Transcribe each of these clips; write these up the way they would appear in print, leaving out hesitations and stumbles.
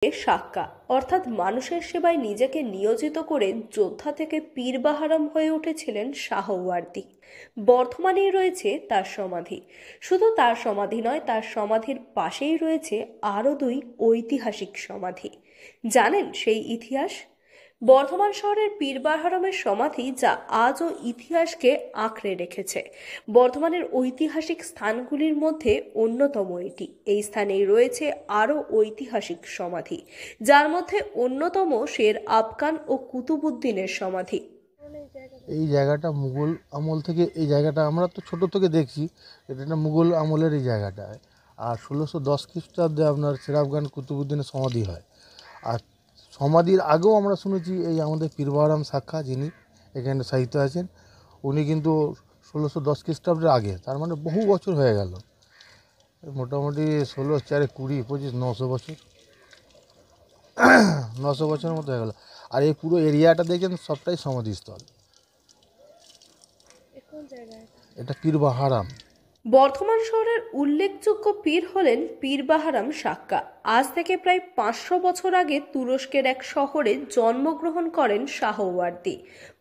সাক্কা অর্থাৎ মানুষের সেবায় নিজেকে নিয়োজিত করে যোদ্ধা থেকে পীর বাহারাম হয়ে উঠেছিলেন শাহওয়ার্দী। বর্ধমানেই রয়েছে তার সমাধি। শুধু তার সমাধি নয়, তার সমাধির পাশেই রয়েছে আরও দুই ঐতিহাসিক সমাধি। জানেন সেই ইতিহাস? বর্ধমান শহরের পীর বাহারামের সমাধি, যা আজও ইতিহাসকে আঁকড়ে রেখেছে। বর্ধমানের ঐতিহাসিক স্থানগুলির মধ্যে অন্যতম এটি। এই স্থানেই রয়েছে আরও ঐতিহাসিক সমাধি, যার মধ্যে অন্যতম শের আফগান ও কুতুবুদ্দিনের সমাধি। এই জায়গাটা মুঘল আমল থেকে, এই জায়গাটা আমরা তো ছোট থেকে দেখছি, এটা মুঘল আমলের এই জায়গাটা। আর 1610 খ্রিস্টাব্দে আপনার শের আফগান কুতুবুদ্দিনের সমাধি হয়। আর সমাধির আগেও আমরা শুনেছি এই আমাদের পীর বাহারাম সাক্কা, যিনি এখানে সাহিত্য আছেন, উনি কিন্তু 1610 খ্রিস্টাব্দের আগে, তার মানে বহু বছর হয়ে গেল। মোটামুটি 16 4 20 25 900 বছর, 900 বছরের মতো হয়ে গেল। আর এই পুরো এরিয়াটা দেখছেন সবটাই সমাধিস্থল। এটা পীর বাহারাম। বর্ধমান শহরের উল্লেখযোগ্য পীর হলেন পীর বাহারাম সাক্কা। আজ থেকে প্রায় 500 বছর আগে তুরস্কের এক শহরে জন্মগ্রহণ করেন শাহওয়ার্দী।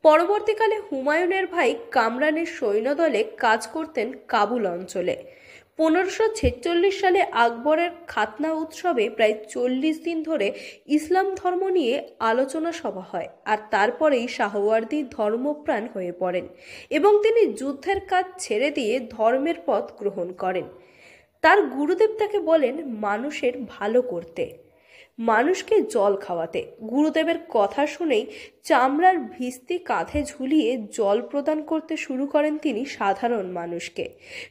পরবর্তীকালে হুমায়ুনের ভাই কামরানের সৈন্যদলে কাজ করতেন কাবুল অঞ্চলে। 1546 সালে আকবরের খাতনা উৎসবে প্রায় 40 দিন ধরে ইসলাম ধর্ম নিয়ে আলোচনা সভা হয়। আর তারপরেই শাহওয়ার্দী ধর্মপ্রাণ হয়ে পড়েন এবং তিনি যুদ্ধের কাজ ছেড়ে দিয়ে ধর্মের পথ গ্রহণ করেন। তার গুরুদেব তাকে বলেন মানুষের ভালো করতে, মানুষকে জল খাওয়াতে। গুরুদেবের কথা শুনেই চামড়ার ভিস্তি কাঁধে ঝুলিয়ে জল প্রদান করতে শুরু করেন তিনি সাধারণ মানুষকে।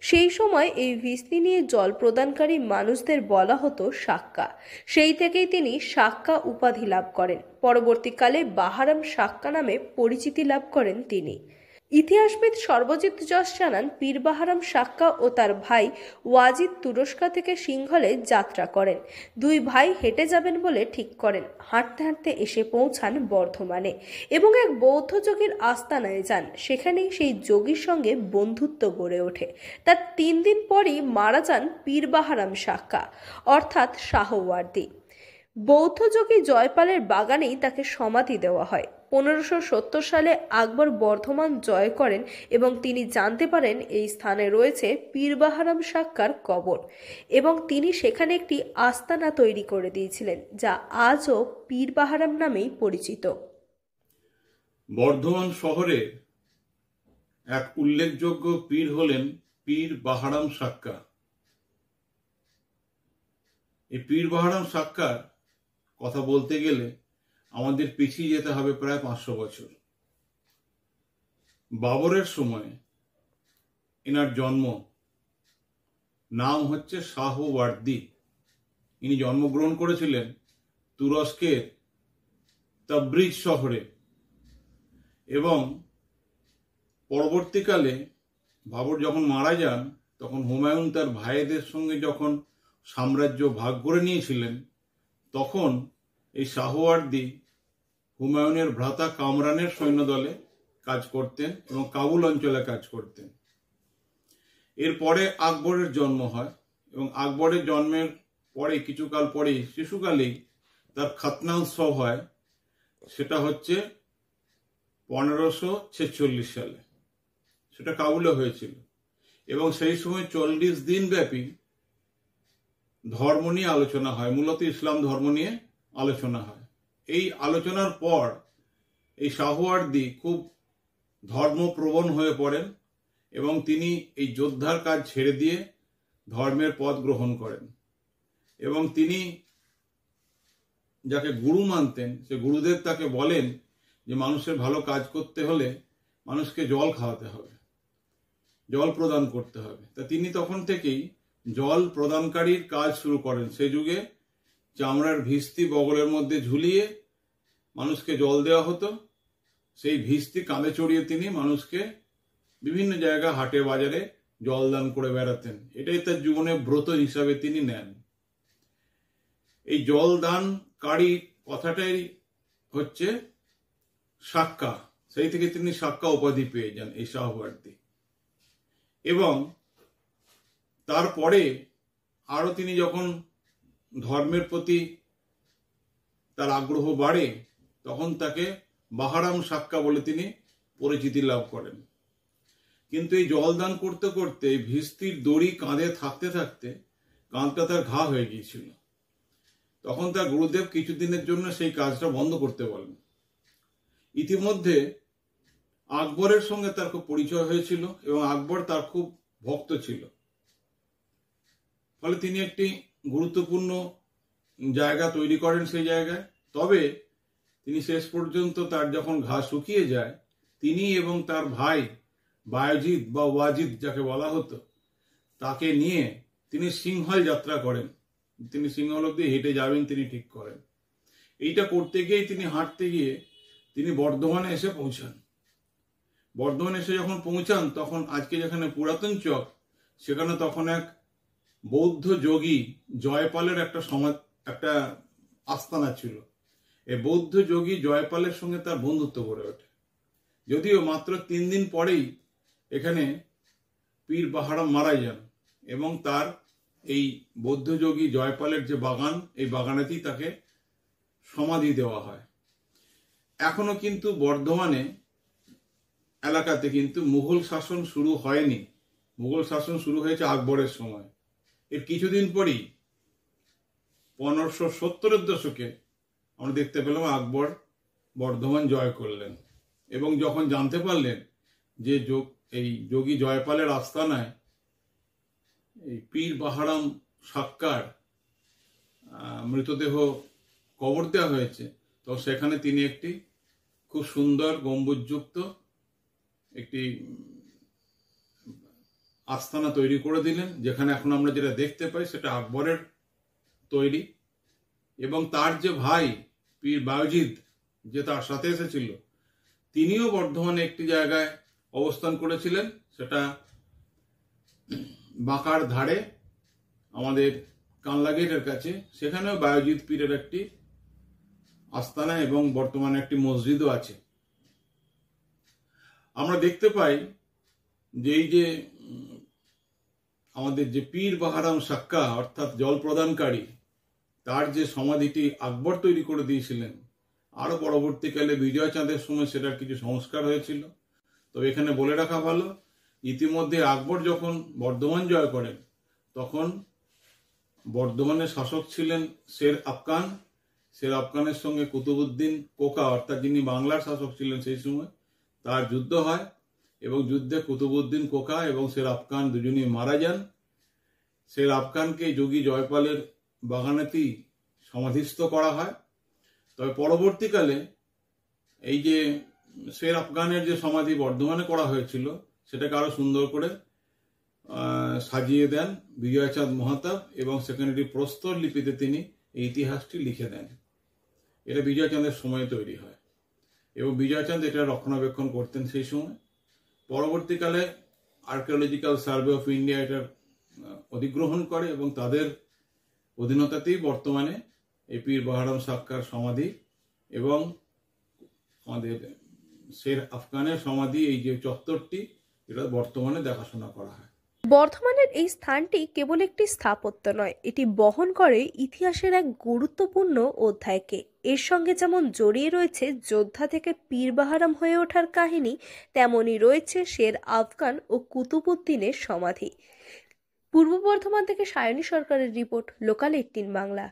সেই সময় এই ভিস্তি নিয়ে জল প্রদানকারী মানুষদের বলা হতো সাক্কা। সেই থেকেই তিনি সাক্কা উপাধি লাভ করেন। পরবর্তীকালে বাহারাম সাক্কা নামে পরিচিতি লাভ করেন তিনি। ইতিহাসবিদ সর্বজিৎ যশ জানান, পীর বাহারাম সাক্কা ও তার ভাই ওয়াজিদ তুরস্ক থেকে সিংহলে যাত্রা করেন। দুই ভাই হেঁটে যাবেন বলে ঠিক করেন। হাঁটতে হাঁটতে এসে পৌঁছান বর্ধমানে এবং এক বৌদ্ধ যোগীর আস্তানায় যান। সেখানেই সেই যোগীর সঙ্গে বন্ধুত্ব গড়ে ওঠে। তার 3 দিন পরই মারা যান পীর বাহারাম সাক্কা অর্থাৎ শাহওয়ার্দী। বৌদ্ধ যোগী জয়পালের বাগানেই তাকে সমাধি দেওয়া হয়। 1570 সালে আকবর বর্ধমান জয় করেন এবং তিনি জানতে পারেন এই স্থানে রয়েছে পীর বাহারাম সাক্কার কবর এবং তিনি সেখানে একটি আস্তানা তৈরি করে দিয়েছিলেন, যা আজও পীর বাহারাম নামেই পরিচিত। বর্ধমান শহরে এক উল্লেখযোগ্য পীর হলেন পীর বাহারাম সাক্কা। এই পীর বাহারাম সাক্কার কথা বলতে গেলে আমাদের পিছিয়ে যেতে হবে প্রায় 500 বছর। বাবরের সময় এনার জন্ম, নাম হচ্ছে শাহওয়ার্দী। ইনি জন্মগ্রহণ করেছিলেন তুরস্কের তাবরিজ শহরে এবং পরবর্তীকালে বাবর যখন মারা যান, তখন হুমায়ুন তার ভাইদের সঙ্গে যখন সাম্রাজ্য ভাগ করে নিয়েছিলেন, তখন এই শাহওয়ার্দী হুমায়ুনের ভ্রাতা কামরানের সৈন্যদলে কাজ করতেন এবং কাবুল অঞ্চলে কাজ করতেন। এরপরে আকবরের জন্ম হয় এবং আকবরের জন্মের পরে কিছুকাল পরেই, শিশুকালেই তার খাতনা উৎসব হয়। সেটা হচ্ছে 1546 সালে, সেটা কাবুলে হয়েছিল এবং সেই সময় 40 দিন ব্যাপী ধর্ম নিয়ে আলোচনা হয়, মূলত ইসলাম ধর্ম নিয়ে আলোচনা হয়। এই আলোচনার পর এই শাহওয়ার্দী খুব ধর্মপ্রবণ হয়ে পড়েন এবং তিনি এই যোদ্ধার কাজ ছেড়ে দিয়ে ধর্মের পথ গ্রহণ করেন এবং তিনি যাকে গুরু মানতেন, সে গুরুদেব তাকে বলেন যে মানুষের ভালো কাজ করতে হলে মানুষকে জল খাওয়াতে হবে, জল প্রদান করতে হবে। তা তিনি তখন থেকেই জল প্রদানকারীর কাজ শুরু করেন। সেই যুগে চামড়ার ভিস্তি বগলের মধ্যে ঝুলিয়ে মানুষকে জল দেওয়া হতো। সেই ভিস্তি কাঁধে চড়িয়ে তিনি মানুষকে বিভিন্ন জায়গা, হাটে বাজারে জল দান করে বেড়াতেন। এটাই তার জীবনের ব্রত হিসাবে তিনি নেন। এই জল দানকারী কথাটাই হচ্ছে সাক্কা। সেই থেকে তিনি সাক্কা উপাধি পেয়ে যান এই শাহওয়ার্দী। এবং তারপরে আরো তিনি যখন ধর্মের প্রতি তার আগ্রহ বাড়ে, তখন তাকে বাহারাম সাক্কা বলে তিনি পরিচিতি লাভ করেন। কিন্তু এই জলদান করতে করতে এই ভিস্তির দড়ি কাঁধে থাকতে থাকতে কাঁধটা তার ঘা হয়ে গিয়েছিল। তখন তার গুরুদেব কিছুদিনের জন্য সেই কাজটা বন্ধ করতে বলেন। ইতিমধ্যে আকবরের সঙ্গে তার খুব পরিচয় হয়েছিল এবং আকবর তার খুব ভক্ত ছিল। ফলে তিনি একটি গুরুত্বপূর্ণ জায়গা তৈরি করেন সেই জায়গায়। তবে তিনি শেষ পর্যন্ত তার যখন ঘা শুকিয়ে যায়, তিনি এবং তার ভাই বায়জিদ বা ওয়াজিদ যাকে বলা হতো, তাকে নিয়ে তিনি সিংহল যাত্রা করেন। তিনি সিংহল অব্দি হেঁটে যাবেন তিনি ঠিক করেন। এইটা করতে গিয়ে তিনি হাঁটতে গিয়ে তিনি বর্ধমানে এসে পৌঁছান। বর্ধমানে এসে যখন পৌঁছান, তখন আজকে যেখানে পুরাতন চক, সেখানে তখন এক বৌদ্ধ যোগী জয়পালের একটা আস্তানা ছিল। এই বৌদ্ধ যোগী জয়পালের সঙ্গে তার বন্ধুত্ব গড়ে ওঠে। যদিও মাত্র 3 দিন পরেই এখানে পীর বাহারাম মারা যান এবং তার এই বৌদ্ধযোগী জয়পালের যে বাগান, এই বাগানেতেই তাকে সমাধি দেওয়া হয়। এখনো কিন্তু বর্ধমানে এলাকাতে কিন্তু মুঘল শাসন শুরু হয়নি। মুঘল শাসন শুরু হয়েছে আকবরের সময়। এর কিছুদিন পরেই 1570-এর দশকে আমরা দেখতে পেলাম আকবর বর্ধমান জয় করলেন এবং যখন জানতে পারলেন যে এই যোগী জয়পালের আস্তানায় এই পীর বাহারাম সাক্কার মৃতদেহ কবর দেওয়া হয়েছে, তো সেখানে তিনি একটি খুব সুন্দর গম্বুজযুক্ত একটি আস্তানা তৈরি করে দিলেন, যেখানে এখন আমরা যেটা দেখতে পাই সেটা আকবরের তৈরি। এবং তার যে ভাই পীর বায়জিদ, যে তার সাথে এসেছিল, তিনিও বর্ধমানে একটি জায়গায় অবস্থান করেছিলেন, সেটা বাঁকার ধারে আমাদের কানলা গেটের কাছে। সেখানেও বায়জিদ পীরের একটি আস্তানা এবং বর্তমানে একটি মসজিদও আছে। আমরা দেখতে পাই যে এই যে আমাদের যে পীর বাহারাম সাক্কা অর্থাৎ জল প্রদানকারী, তার যে সমাধিটি আকবর তৈরি করে দিয়েছিলেন, আরো পরবর্তীকালে বিজয় চাঁদের সময় সেটার কিছু সংস্কার হয়েছিল। তবে এখানে বলে রাখা ভালো, ইতিমধ্যে আকবর যখন বর্ধমান জয় করেন, তখন বর্ধমানের শাসক ছিলেন শের আফগান। শের আফগানের সঙ্গে কুতুবউদ্দিন কোকা অর্থাৎ যিনি বাংলার শাসক ছিলেন সেই সময়, তার যুদ্ধ হয় এবং যুদ্ধে কুতুবউদ্দিন কোকা এবং শের আফগান দুজনেই মারা যান। শের আফগানকে যোগী জয়পালের বাগানেতেই সমাধিস্থ করা হয়। তবে পরবর্তীকালে এই যে শের আফগানের যে সমাধি বর্ধমানে করা হয়েছিল, সেটাকে আরো সুন্দর করে সাজিয়ে দেন বিজয়চাঁদ মহাতাব এবং সেখানে একটি প্রস্তর লিপিতে তিনি এই ইতিহাসটি লিখে দেন। এটা বিজয়চাঁদের সময় তৈরি হয় এবং বিজয়চাঁদ এটা রক্ষণাবেক্ষণ করতেন সেই সময়। পরবর্তীকালে আর্কিওলজিক্যাল সার্ভে অফ ইন্ডিয়া এটার অধিগ্রহণ করে এবং তাদের অধীনতাতেই বর্তমানে এই পীর বাহারাম সাক্কার সমাধি এবং আমাদের শের আফগানের সমাধি, এই যে চত্বরটি, এটা বর্তমানে দেখাশোনা করা হয়। বর্ধমানের এই স্থানটি কেবল একটি স্থাপত্য নয়, এটি বহন করে ইতিহাসের এক গুরুত্বপূর্ণ অধ্যায়কে। এর সঙ্গে যেমন জড়িয়ে রয়েছে যোদ্ধা থেকে পীর বাহারাম হয়ে ওঠার কাহিনী, তেমনই রয়েছে শের আফগান ও কুতুবউদ্দিনের সমাধি। পূর্ব বর্ধমান থেকে সায়নী সরকারের রিপোর্ট, লোকাল 18 বাংলা।